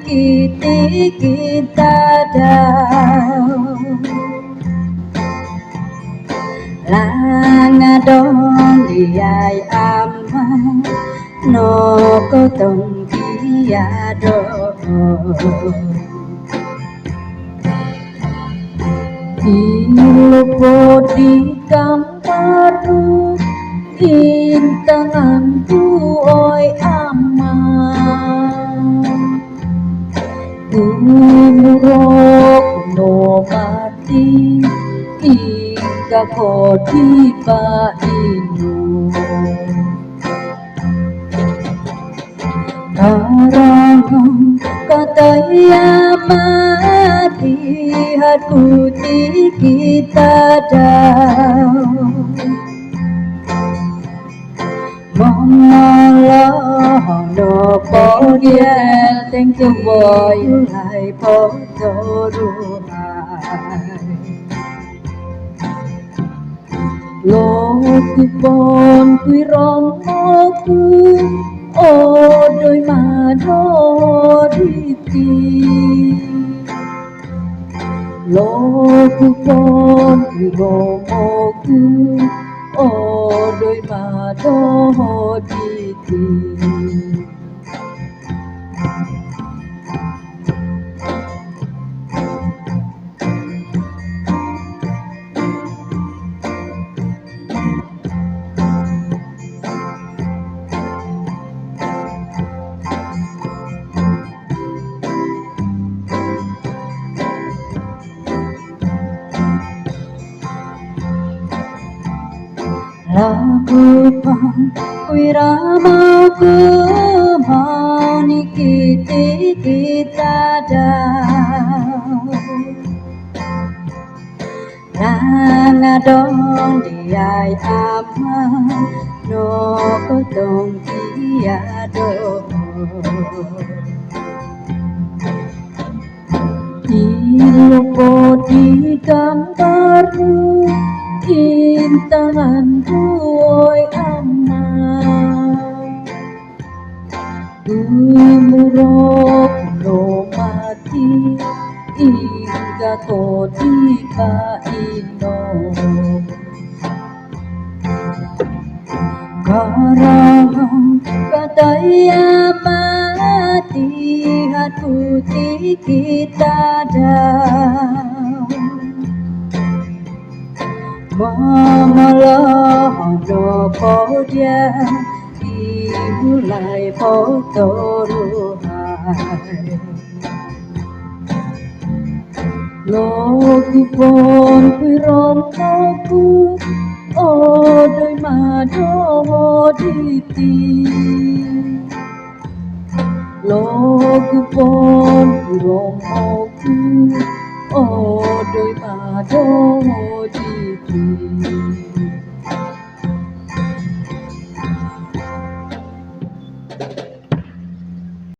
kiti kita dao langa dong diai ama no ko tong kia do ilupo di kamparu intanganku oi ama umurok no mati ika kodi pa inu karang kataya mati hati kita dao Mama no podia thank you boy hai potoru lo kupon kui rong ku o đôi mà đo đi tìm lo kupon kui rong ku o đôi mà đo đi tìm Lagu pang wiramaku mau nikiti kita dao nanga dong diai ama no ko tong kia do ilupo di kamparu intanganku oi ama umurok no mati hingga kodi ka ino karang kataya mati hati kita dao Mama lo no podia dimulai potoru hai lo kupon kui rong ku o đôi mà đo đi tìm lo kupon kui rong ku o đôi mà đo đi